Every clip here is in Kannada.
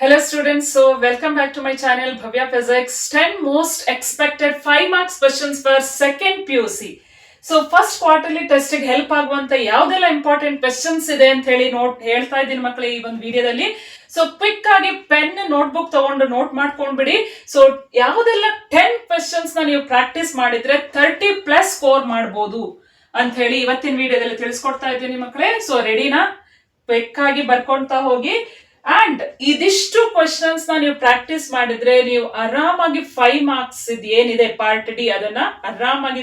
Hello students, so welcome back to my channel Bhavya Physics. 10 most expected 5 marks questions for second PUC. So first quarterly test help ಆಗುವಂತ ಯಾವ್ದೆಲ್ಲ ಇಂಪಾರ್ಟೆಂಟ್ ಕ್ವೆಶನ್ಸ್ ಇದೆ ಅಂತ ಹೇಳಿ ಹೇಳ್ತಾ ಇದ್ದೀನಿ ಮಕ್ಕಳೇ ಈ ಒಂದು ವಿಡಿಯೋದಲ್ಲಿ. ಸೊ ಕ್ವಿಕ್ ಆಗಿ ಪೆನ್ ನೋಟ್ಬುಕ್ ತಗೊಂಡು ನೋಟ್ ಮಾಡ್ಕೊಂಡ್ಬಿಡಿ. ಸೊ ಯಾವ್ದೆಲ್ಲ 10 ಕ್ವೆಶನ್ಸ್ ನ ನೀವು ಪ್ರಾಕ್ಟೀಸ್ ಮಾಡಿದ್ರೆ 30+ ಸ್ಕೋರ್ ಮಾಡಬಹುದು ಅಂತ ಹೇಳಿ ಇವತ್ತಿನ ವಿಡಿಯೋದಲ್ಲಿ ತಿಳಿಸ್ಕೊಡ್ತಾ ಇದ್ದೀನಿ ಮಕ್ಕಳೇ. ಸೊ ರೆಡಿನಾ? ಕ್ವಿಕ್ ಆಗಿ ಬರ್ಕೊಂತಾ ಹೋಗಿ. ಅಂಡ್ ಇದಿಷ್ಟು ಕ್ವಶನ್ಸ್ ನ ನೀವು ಪ್ರಾಕ್ಟೀಸ್ ಮಾಡಿದ್ರೆ ನೀವು ಆರಾಮಾಗಿ 5 ಮಾರ್ಕ್ಸ್ ಏನಿದೆ ಪಾರ್ಟ್ ಡಿ ಅದನ್ನ ಆರಾಮಾಗಿ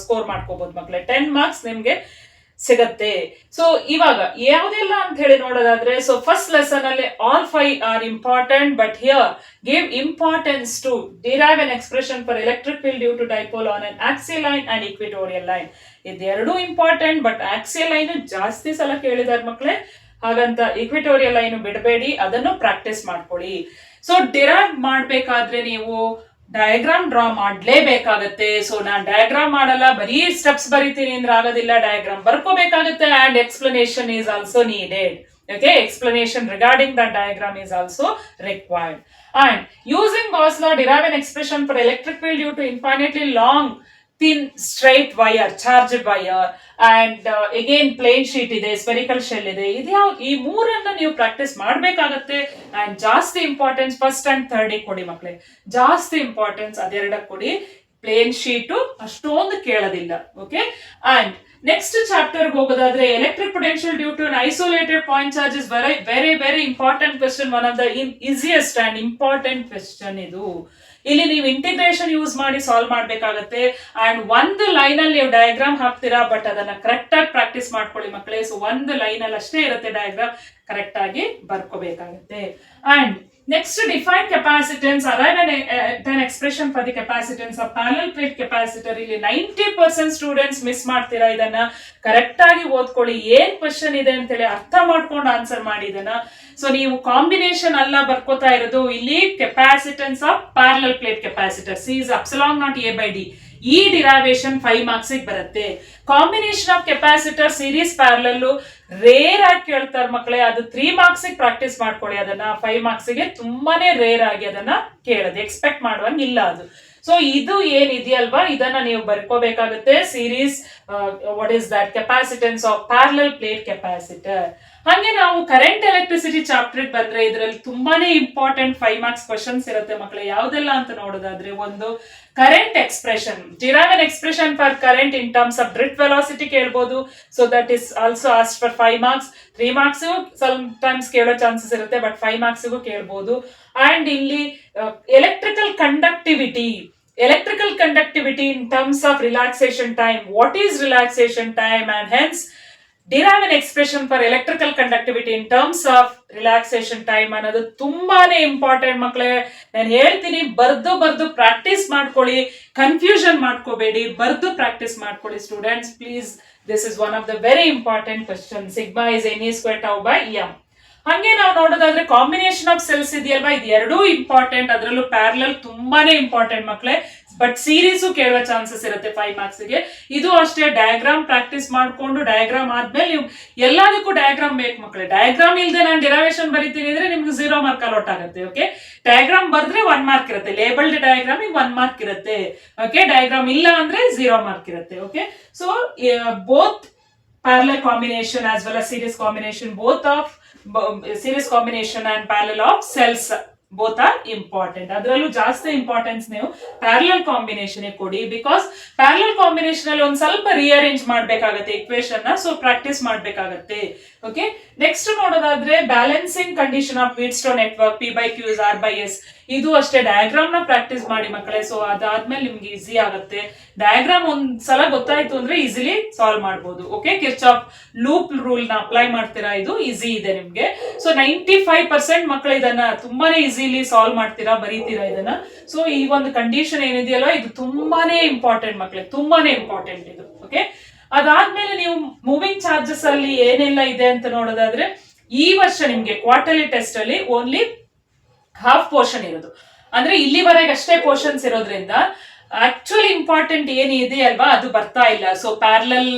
ಸ್ಕೋರ್ ಮಾಡ್ಕೋಬಹುದು ಮಕ್ಕಳೇ. 10 ಮಾರ್ಕ್ಸ್ ನಿಮ್ಗೆ ಸಿಗತ್ತೆ. ಸೊ ಇವಾಗ ಯಾವ್ದೆಲ್ಲ ಅಂತ ಹೇಳಿ ನೋಡೋದಾದ್ರೆ, ಸೊ ಫಸ್ಟ್ ಲೆಸನ್ ಅಲ್ಲಿ all 5 are important, but here give importance to derive an expression for electric field due to dipole on an axial line and equatorial line. ಇದೆರಡೂ ಇಂಪಾರ್ಟೆಂಟ್, ಬಟ್ ಆಕ್ಸಿಯಲ್ ಲೈನ್ ಜಾಸ್ತಿ ಸಲ ಕೇಳಿದಾರೆ ಮಕ್ಕಳೇ, ಹಾಗಂತ ಇಕ್ವಿಟೋರಿಯಲ್ ಲೈನ್ ಬಿಡಬೇಡಿ, ಅದನ್ನು ಪ್ರಾಕ್ಟೀಸ್ ಮಾಡ್ಕೊಳ್ಳಿ. ಸೊ ಡಿರೈವ್ ಮಾಡ್ಬೇಕಾದ್ರೆ ನೀವು ಡಯಾಗ್ರಾಮ್ ಡ್ರಾ ಮಾಡ್ಲೇಬೇಕಾಗತ್ತೆ. ಸೊ ನಾನ್ ಡಯಾಗ್ರಾಮ್ ಮಾಡಲ್ಲ, ಬರೀ ಸ್ಟೆಪ್ಸ್ ಬರೀತೀನಿ ಅಂದ್ರೆ ಆಗೋದಿಲ್ಲ, ಡಯಾಗ್ರಾಮ್ ಬರ್ಕೋಬೇಕಾಗತ್ತೆ. And explanation is also needed. Okay, explanation regarding the diagram is also required. And using Gauss law, derive an expression for electric field due to infinitely long thin straight wire, charged wire, and again plain sheet ಇದೆ, spherical shell ಇದೆ. ಇದ್ಯಾವ್ದು ಈ ಮೂರನ್ನ ನೀವು ಪ್ರಾಕ್ಟೀಸ್ ಮಾಡ್ಬೇಕಾಗತ್ತೆ. ಅಂಡ್ ಜಾಸ್ತಿ ಇಂಪಾರ್ಟೆನ್ಸ್ ಫಸ್ಟ್ ಅಂಡ್ ಥರ್ಡ್ ಕೊಡಿ ಮಕ್ಕಳೇ, ಜಾಸ್ತಿ ಇಂಪಾರ್ಟೆನ್ಸ್ ಅದೆರಡಕ್ಕೆ ಕೊಡಿ. ಪ್ಲೇನ್ ಶೀಟು ಅಷ್ಟೊಂದು ಕೇಳೋದಿಲ್ಲ. ಓಕೆ, ಅಂಡ್ ನೆಕ್ಸ್ಟ್ ಚಾಪ್ಟರ್ ಹೋಗೋದಾದ್ರೆ electric potential due to isolated point charge is very very very important question. One of the easiest and important question ಇದು. ಇಲ್ಲಿ ನೀವು ಇಂಟಿಗ್ರೇಷನ್ ಯೂಸ್ ಮಾಡಿ ಸಾಲ್ವ್ ಮಾಡ್ಬೇಕಾಗತ್ತೆ. ಅಂಡ್ ಒಂದು ಲೈನ್ ಅಲ್ಲಿ ನೀವು ಡಯಾಗ್ರಾಮ್ ಹಾಕ್ತೀರಾ, ಬಟ್ ಅದನ್ನ ಕರೆಕ್ಟ್ ಆಗಿ ಪ್ರಾಕ್ಟೀಸ್ ಮಾಡ್ಕೊಳ್ಳಿ ಮಕ್ಕಳೇ. ಸೊ ಒಂದು ಲೈನ್ ಅಲ್ಲಿ ಅಷ್ಟೇ ಇರುತ್ತೆ ಡಯಾಗ್ರಾಮ್, ಕರೆಕ್ಟ್ ಆಗಿ ಬರ್ಕೋಬೇಕಾಗತ್ತೆ. And next define capacitance, arrive at an expression for the capacitance of parallel plate capacitor. ಇಲ್ಲಿ 90% ಸ್ಟೂಡೆಂಟ್ಸ್ ಮಿಸ್ ಮಾಡ್ತೀರಾ. ಇದನ್ನ ಕರೆಕ್ಟ್ ಆಗಿ ಓದ್ಕೊಳ್ಳಿ, ಏನ್ ಕ್ವೆಶ್ಚನ್ ಇದೆ ಅಂತೇಳಿ ಅರ್ಥ ಮಾಡ್ಕೊಂಡು ಆನ್ಸರ್ ಮಾಡಿ ಇದನ್ನ. ಸೊ ನೀವು ಕಾಂಬಿನೇಷನ್ ಅಲ್ಲ ಬರ್ಕೋತಾ ಇರೋದು, ಇಲ್ಲಿ capacitance of parallel plate capacitor, C is epsilon naught A by D. ಈ ಡಿರೈವೇಶನ್ 5 ಮಾರ್ಕ್ಸ್ ಬರುತ್ತೆ. Combination of capacitor series parallel rare ಆಗಿ ಕೇಳ್ತಾರೆ ಮಕ್ಕಳೇ, ಅದು 3 ಮಾರ್ಕ್ಸ್ ಪ್ರಾಕ್ಟೀಸ್ ಮಾಡ್ಕೊಳ್ಳಿ. ಅದನ್ನ 5 ಮಾರ್ಕ್ಸ್ ಗೆ ತುಂಬಾನೇ ರೇರ್ ಆಗಿ ಅದನ್ನ ಕೇಳೋದು, ಎಕ್ಸ್ಪೆಕ್ಟ್ ಮಾಡುವಂಗಿಲ್ಲ ಅದು. ಸೊ ಇದು ಏನಿದೆಯಲ್ವಾ, ಇದನ್ನ ನೀವು ಬರ್ಕೋಬೇಕಾಗುತ್ತೆ. Series what is that capacitance of parallel plate capacitor. ಹಾಗೆ ನಾವು ಕರೆಂಟ್ ಎಲೆಕ್ಟ್ರಿಸಿಟಿ ಚಾಪ್ಟರ್ ಬಂದ್ರೆ ಇದರಲ್ಲಿ ತುಂಬಾನೇ ಇಂಪಾರ್ಟೆಂಟ್ 5 ಮಾರ್ಕ್ಸ್ ಕ್ವಶನ್ಸ್ ಇರುತ್ತೆ ಮಕ್ಕಳೇ. ಯಾವ್ದೆಲ್ಲ ಅಂತ ನೋಡೋದಾದ್ರೆ, ಒಂದು current expression, derive an expression for current in terms of drift velocity ಕೇಳ್ಬೋದು. So that is also asked for 5 marks. 3 marks sometimes ಕೇಳೋ ಚಾನ್ಸಸ್ ಇರುತ್ತೆ, ಬಟ್ 5 ಮಾರ್ಕ್ಸ್ಗೂ ಕೇಳ್ಬೋದು. ಅಂಡ್ ಇಲ್ಲಿ electrical conductivity in terms of relaxation time. What is relaxation time? And hence derive an expression for electrical conductivity in terms of relaxation time ಅನ್ನೋದು ತುಂಬಾನೇ ಇಂಪಾರ್ಟೆಂಟ್ ಮಕ್ಕಳೇ. ನಾನು ಹೇಳ್ತೀನಿ, ಬರ್ದು ಪ್ರಾಕ್ಟೀಸ್ ಮಾಡ್ಕೊಳ್ಳಿ, ಕನ್ಫ್ಯೂಷನ್ ಮಾಡ್ಕೋಬೇಡಿ, ಬರ್ದು ಪ್ರಾಕ್ಟೀಸ್ ಮಾಡ್ಕೊಳ್ಳಿ students please. This is one of the very important question. Sigma is NE square tau by m. ಹಂಗೆ ನಾವು ನೋಡೋದಾದ್ರೆ ಕಾಂಬಿನೇಷನ್ ಆಫ್ ಸೆಲ್ಸ್ ಇದೆಯಲ್ವಾ, ಇದು ಎರಡೂ ಇಂಪಾರ್ಟೆಂಟ್. ಅದರಲ್ಲೂ ಪ್ಯಾರಲಲ್ ತುಂಬಾನೇ ಇಂಪಾರ್ಟೆಂಟ್ ಮಕ್ಕಳೇ, ಬಟ್ ಸೀರೀಸು ಕೇಳುವ ಚಾನ್ಸಸ್ ಇರುತ್ತೆ 5 ಮಾರ್ಕ್ಸ್ ಗೆ. ಇದು ಅಷ್ಟೇ, ಡಯಾಗ್ರಾಮ್ ಪ್ರಾಕ್ಟೀಸ್ ಮಾಡ್ಕೊಂಡು ಡಯಾಗ್ರಾಮ್ ಆದ್ಮೇಲೆ ನೀವು ಎಲ್ಲದಕ್ಕೂ ಡಯಾಗ್ರಾಮ್ ಬೇಕು ಮಕ್ಕಳೇ. ಡಯಾಗ್ರಾಮ್ ಇಲ್ಲದೆ ನಾನು ಡಿರೈವೇಶನ್ ಬರೀತೀನಿ ಅಂದ್ರೆ ನಿಮ್ಗೆ 0 ಮಾರ್ಕ್ ಅಲೋಟ್ ಆಗುತ್ತೆ. ಓಕೆ, ಡಯಾಗ್ರಾಮ್ ಬರ್ದ್ರೆ 1 ಮಾರ್ಕ್ ಇರುತ್ತೆ, ಲೇಬಲ್ಡ್ ಡಯಾಗ್ರಾಮ್ 1 ಮಾರ್ಕ್ ಇರುತ್ತೆ. ಓಕೆ, ಡಯಾಗ್ರಾಮ್ ಇಲ್ಲ ಅಂದ್ರೆ 0 ಮಾರ್ಕ್ ಇರುತ್ತೆ. Okay, so both parallel combination as well as series combination, both of series combination and parallel of cells both are important. ಅದರಲ್ಲೂ ಜಾಸ್ತಿ ಇಂಪಾರ್ಟೆನ್ಸ್ ನೀವು ಪ್ಯಾರಲಲ್ ಕಾಂಬಿನೇಷನ್ ಕೊಡಿ, ಬಿಕಾಸ್ ಪ್ಯಾರಲಲ್ ಕಾಂಬಿನೇಷನ್ ಅಲ್ಲಿ ಒಂದ್ ಸ್ವಲ್ಪ ರಿಅರೇಂಜ್ ಮಾಡ್ಬೇಕಾಗತ್ತೆ ಇಕ್ವೇಶನ್ ನ. ಸೊ ಪ್ರಾಕ್ಟೀಸ್ ಮಾಡ್ಬೇಕಾಗತ್ತೆ. ಓಕೆ, ನೆಕ್ಸ್ಟ್ ನೋಡೋದಾದ್ರೆ balancing condition of Wheatstone network P/Q is R/S. ಇದು ಅಷ್ಟೇ, ಡಯಾಗ್ರಾಮ್ ನ ಪ್ರಾಕ್ಟೀಸ್ ಮಾಡಿ ಮಕ್ಕಳೇ. ಸೊ ಅದಾದ್ಮೇಲೆ ನಿಮ್ಗೆ ಈಸಿ ಆಗುತ್ತೆ. ಡಯಾಗ್ರಾಮ್ ಒಂದ್ ಸಲ ಗೊತ್ತಾಯ್ತು ಅಂದ್ರೆ ಈಸಿಲಿ ಸಾಲ್ವ್ ಮಾಡಬಹುದು. ಓಕೆ, ಕಿರ್ಚಾಫ್ ಲೂಪ್ ರೂಲ್ ನ ಅಪ್ಲೈ ಮಾಡ್ತೀರಾ, ಇದು ಈಸಿ ಇದೆ ನಿಮ್ಗೆ. ಸೊ 95% ಮಕ್ಕಳು ಇದನ್ನ ತುಂಬಾನೇ ಈಸಿಲಿ ಸಾಲ್ವ್ ಮಾಡ್ತೀರಾ, ಬರೀತೀರಾ ಇದನ್ನ. ಸೊ ಈ ಒಂದು ಕಂಡೀಷನ್ ಏನಿದೆಯಲ್ಲ, ಇದು ತುಂಬಾನೇ ಇಂಪಾರ್ಟೆಂಟ್ ಮಕ್ಕಳೇ, ತುಂಬಾನೇ ಇಂಪಾರ್ಟೆಂಟ್ ಇದು. ಓಕೆ, ಅದಾದ್ಮೇಲೆ ನೀವು ಮೂವಿಂಗ್ ಚಾರ್ಜಸ್ ಅಲ್ಲಿ ಏನೆಲ್ಲ ಇದೆ ಅಂತ ನೋಡೋದಾದ್ರೆ, ಈ ವರ್ಷ ನಿಮ್ಗೆ ಕ್ವಾರ್ಟರ್ಲಿ ಟೆಸ್ಟ್ ಅಲ್ಲಿ ಓನ್ಲಿ ಹಾಫ್ ಪೋರ್ಷನ್ ಇರೋದು, ಅಂದ್ರೆ ಇಲ್ಲಿವರೆಗೆ ಅಷ್ಟೇ ಪೋರ್ಷನ್ಸ್ ಇರೋದ್ರಿಂದ ಆಕ್ಚುಲಿ ಇಂಪಾರ್ಟೆಂಟ್ ಏನಿದೆ ಅಲ್ವಾ ಅದು ಬರ್ತಾ ಇಲ್ಲ. So parallel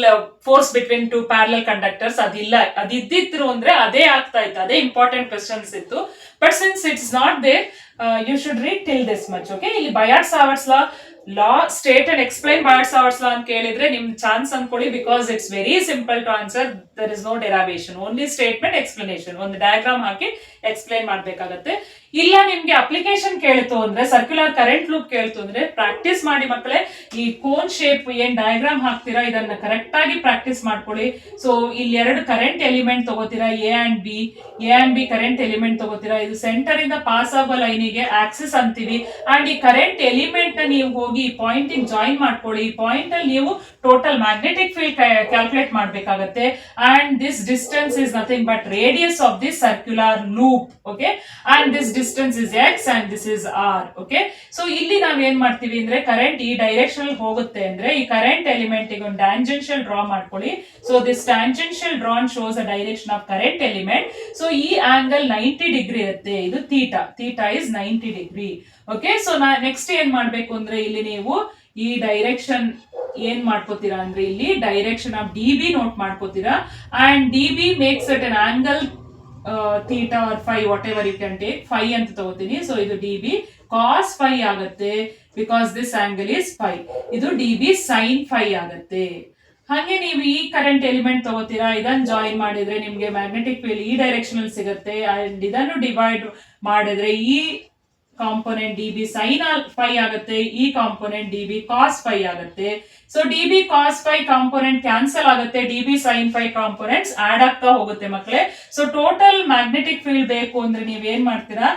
force between two parallel conductors ಅದಿಲ್ಲ, ಅದಿದ್ದಿದ್ರು ಅಂದ್ರೆ ಅದೇ ಆಗ್ತಾ ಇತ್ತು, ಅದೇ ಇಂಪಾರ್ಟೆಂಟ್ ಕ್ವೆಶನ್ಸ್ ಇತ್ತು. But since it's not there, you should read till this much. Okay, ಇಲ್ಲಿ Biot Savart's law state and explain Biot Savart's law ಅಂತ ಕೇಳಿದ್ರೆ ನಿಮ್ ಚಾನ್ಸ್ ಅನ್ಕೊಳ್ಳಿ, because it's very simple to answer. There is no derivation, only statement explanation, ಒಂದು ಡಯಾಗ್ರಾಮ್ ಹಾಕಿ ಎಕ್ಸ್ಪ್ಲೈನ್ ಮಾಡ್ಬೇಕಾಗತ್ತೆ. ಇಲ್ಲ ನಿಮ್ಗೆ ಅಪ್ಲಿಕೇಶನ್ ಕೇಳ್ತು ಅಂದ್ರೆ, ಸರ್ಕ್ಯುಲರ್ ಕರೆಂಟ್ ಲೂಪ್ ಕೇಳ್ತು ಅಂದ್ರೆ ಪ್ರಾಕ್ಟೀಸ್ ಮಾಡಿ ಮಕ್ಕಳೇ. ಈ ಕೋನ್ ಶೇಪ್ ಏನ್ ಡಯಾಗ್ರಾಮ್ ಹಾಕ್ತೀರಾ ಇದನ್ನ ಕರೆಕ್ಟ್ ಆಗಿ ಪ್ರಾಕ್ಟೀಸ್ ಮಾಡ್ಕೊಳ್ಳಿ. ಸೊ ಇಲ್ಲಿ 2 ಕರೆಂಟ್ ಎಲಿಮೆಂಟ್ ತಗೋತೀರಾ, A and B current element ತಗೋತೀರಾ. ಇದು ಸೆಂಟರ್ ಇಂದ ಪಾಸ್ ಆಗೋ ಲೈನಿಗೆ ಆಕ್ಸಿಸ್ ಅಂತೀವಿ. ಅಂಡ್ ಈ ಕರೆಂಟ್ ಎಲಿಮೆಂಟ್ ನ ನೀವು ಹೋಗಿ ಪಾಯಿಂಟ್ ಜಾಯಿನ್ ಮಾಡ್ಕೊಳ್ಳಿ. ಈ ಪಾಯಿಂಟ್ ಅಲ್ಲಿ ನೀವು ಟೋಟಲ್ ಮ್ಯಾಗ್ನೆಟಿಕ್ ಫೀಲ್ಡ್ ಕ್ಯಾಲ್ಕುಲೇಟ್ ಮಾಡ್ಬೇಕಾಗತ್ತೆ. And this distance is nothing but radius of this circular loop. Okay, and this distance is x and this is r. Okay, so ಇಲ್ಲಿ ನಾವ್ ಏನ್ ಮಾಡ್ತೀವಿ ಅಂದ್ರೆ ಕರೆಂಟ್ ಈ ಡೈರೆಕ್ಷನ್ ಹೋಗುತ್ತೆ ಅಂದ್ರೆ ಈ ಕರೆಂಟ್ ಎಲಿಮೆಂಟ್ ಗೆ ಒಂದು ಟ್ಯಾಂಜೆನ್ಷಿಯಲ್ ಡ್ರಾ ಮಾಡ್ಕೊಳ್ಳಿ. So this tangential drawn shows a direction of current element. So ಈ ಆಂಗಲ್ 90 ಡಿಗ್ರಿ ಇರುತ್ತೆ, ಇದು theta is 90 degree. Okay, so next ಏನ್ ಮಾಡ್ಬೇಕು ಅಂದ್ರೆ ಇಲ್ಲಿ ನೀವು ಈ ಡೈರೆಕ್ಷನ್ ಏನ್ ಮಾಡ್ಕೋತೀರಾ ಅಂದ್ರೆ ಇಲ್ಲಿ direction of D B note ಮಾಡ್ಕೋತೀರಾ. And D B makes at an angle theta or phi, whatever you can take. Phi ಅಂತ ತಗೋತೀನಿ. ಸೊ ಇದು ಡಿ ಬಿ ಕಾಸ್ ಫೈ ಆಗುತ್ತೆ, because this angle is phi. ಇದು ಡಿ ಬಿ ಸೈನ್ ಫೈ ಆಗುತ್ತೆ. ಹಾಗೆ ನೀವು ಈ ಕರೆಂಟ್ ಎಲಿಮೆಂಟ್ ತಗೋತೀರಾ, ಇದನ್ನ ಜಾಯಿನ್ ಮಾಡಿದ್ರೆ ನಿಮ್ಗೆ ಮ್ಯಾಗ್ನೆಟಿಕ್ ಫೀಲ್ಡ್ ಈ ಡೈರೆಕ್ಷನ್ ಅಲ್ಲಿ ಸಿಗುತ್ತೆ. ಅಂಡ್ ಇದನ್ನು ಡಿವೈಡ್ ಮಾಡಿದ್ರೆ ಈ component d B sine phi ಆಗುತ್ತೆ, ಈ component d B cos phi ಆಗುತ್ತೆ. So d B cos phi component cancel ಆಗುತ್ತೆ, d B sine phi components add ಆಗ್ತಾ ಹೋಗುತ್ತೆ ಮಕ್ಕಳೇ. ಸೊ ಟೋಟಲ್ ಮ್ಯಾಗ್ನೆಟಿಕ್ ಫೀಲ್ಡ್ ಬೇಕು ಅಂದ್ರೆ ನೀವ್ ಏನ್ ಮಾಡ್ತೀರಾ,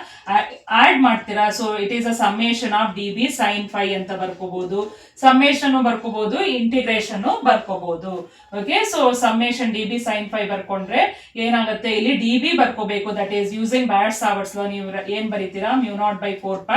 ಆಡ್ ಮಾಡ್ತೀರಾ. So it is a summation of D B sine phi ಅಂತ ಬರ್ಕೋಬಹುದು, ಸಮ್ಮೇಷನ್ ಬರ್ಕೋಬಹುದು, ಇಂಟಿಗ್ರೇಷನ್ ಬರ್ಕೋಬಹುದು. Okay, so summation D B sine phi ಬರ್ಕೊಂಡ್ರೆ ಏನಾಗುತ್ತೆ, ಇಲ್ಲಿ ಡಿ ಬಿ ಬರ್ಕೋಬೇಕು. That is using Biot Savart's law. ನೀವು ಏನ್ ಬರೀತೀರಾ, μ0/4π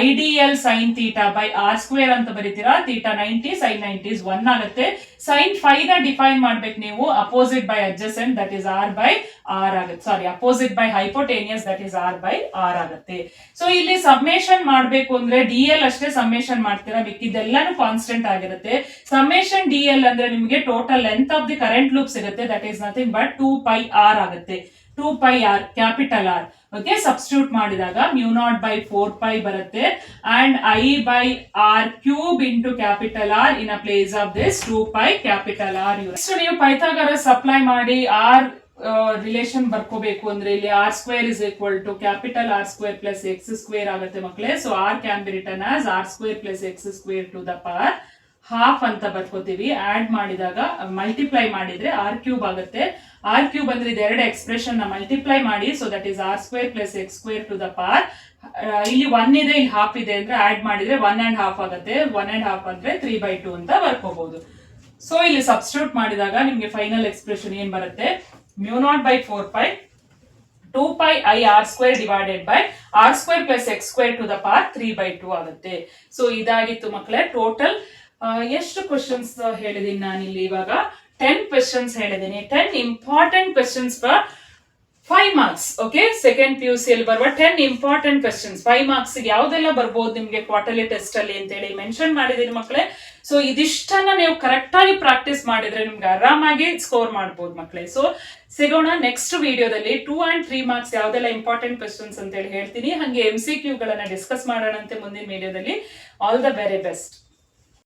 I dl sine theta by r square ಅಂತ ಬರೀತೀರಾ. ಥೀಟಾ 90, ಸೈನ್ 90 is 1 ಆಗುತ್ತೆ. ಸೈನ್ ಫೈ ನ ಡಿಫೈನ್ ಮಾಡ್ಬೇಕು ನೀವು, opposite by adjacent that is r ಆಗುತ್ತೆ. Sorry, opposite by hypotenuse that is r ಆಗುತ್ತೆ. ಸೊ ಇಲ್ಲಿ ಸಬ್ಮೇಷನ್ ಮಾಡ್ಬೇಕು ಅಂದ್ರೆ ಡಿ ಎಲ್ ಅಷ್ಟೇ ಸಬ್ಮೇಷನ್ ಮಾಡ್ತೀರಾ, ಮಿಕ್ಕಿದೆಲ್ಲಾನು ಕಾನ್ಸ್ಟೆಂಟ್ ಆಗಿರುತ್ತೆ. ಸಬ್ಮೇಷನ್ ಡಿ ಎಲ್ ಅಂದ್ರೆ ನಿಮಗೆ total length of the current loop ಸಿಗುತ್ತೆ. That is nothing but 2πr ಆಗುತ್ತೆ. 2πr capital R. Okay, substitute ಮಾಡಿದಾಗ μ0/4π ಬರುತ್ತೆ. And I/r³ into capital R in a place of this 2π capital R. So ನೀವು ಪೈಥಾಗರಸ್ ಅಪ್ಲೈ ಮಾಡಿ ಆರ್ ರಿಲೇಷನ್ ಬರ್ಕೋಬೇಕು ಅಂದ್ರೆ ಇಲ್ಲಿ r square is equal to capital R square plus x square ಆಗುತ್ತೆ ಮಕ್ಕಳೇ. So r can be written as r square plus x square to the power half ಅಂತ ಬರ್ಕೋತೀವಿ. ಆಡ್ ಮಾಡಿದಾಗ ಮಲ್ಟಿಪ್ಲೈ ಮಾಡಿದ್ರೆ r³ ಆಗುತ್ತೆ. r³ ಅಂದ್ರೆ ಇದೆರಡು ಎಕ್ಸ್ಪ್ರೆಷನ್ ನ ಮಲ್ಟಿಪ್ಲೈ ಮಾಡಿ. So that is r square plus x square to the power. ಇಲ್ಲಿ 1 ಇದೆ, ಇಲ್ಲಿ ಹಾಫ್ ಇದೆ ಅಂದ್ರೆ ಆಡ್ ಮಾಡಿದ್ರೆ 1.5 ಆಗುತ್ತೆ. 1.5 ಅಂದ್ರೆ 3/2 ಅಂತ ಬರ್ಕೋಬಹುದು. ಸೊ ಇಲ್ಲಿ ಸಬ್ಸ್ಟಿಟ್ಯೂಟ್ ಮಾಡಿದಾಗ ನಿಮ್ಗೆ ಫೈನಲ್ ಎಕ್ಸ್ಪ್ರೆಷನ್ ಏನ್ ಬರುತ್ತೆ, μ0/4π 2πir² divided by r square plus x square to the power 3/2 ಆಗುತ್ತೆ. ಸೊ ಇದಾಗಿತ್ತು ಮಕ್ಕಳೇ ಟೋಟಲ್. ಎಷ್ಟು ಕ್ವೆಶನ್ಸ್ ಹೇಳಿದೀನಿ ನಾನಿಲ್ಲಿ, ಇವಾಗ 10 ಕ್ವೆಶನ್ಸ್ ಹೇಳಿದೀನಿ. 10 important questions for 5 marks. Okay, second PUC ಅಲ್ಲಿ ಬರುವ 10 ಇಂಪಾರ್ಟೆಂಟ್ ಕ್ವೆಶನ್ಸ್ 5 marks ಯಾವ್ದೆಲ್ಲ ಬರ್ಬೋದು ನಿಮ್ಗೆ ಕ್ವಾರ್ಟರ್ಲಿ ಟೆಸ್ಟ್ ಅಲ್ಲಿ ಅಂತ ಹೇಳಿ ಮೆನ್ಷನ್ ಮಾಡಿದೀನಿ ಮಕ್ಕಳೇ. ಸೊ ಇದಿಷ್ಟನ್ನ ನೀವು ಕರೆಕ್ಟ್ ಆಗಿ ಪ್ರಾಕ್ಟೀಸ್ ಮಾಡಿದ್ರೆ ನಿಮ್ಗೆ ಆರಾಮಾಗಿ ಸ್ಕೋರ್ ಮಾಡ್ಬೋದು ಮಕ್ಕಳೇ. ಸೊ ಸಿಗೋಣ ನೆಕ್ಸ್ಟ್ ವಿಡಿಯೋದಲ್ಲಿ 2 and 3 marks ಯಾವ್ದೆಲ್ಲ ಇಂಪಾರ್ಟೆಂಟ್ ಕ್ವೆಶನ್ಸ್ ಅಂತ ಹೇಳಿ ಹೇಳ್ತೀನಿ. ಹಾಗೆ MCQ ಗಳನ್ನ ಡಿಸ್ಕಸ್ ಮಾಡೋಣಂತೆ ಮುಂದಿನ ವಿಡಿಯೋದಲ್ಲಿ. All the very best.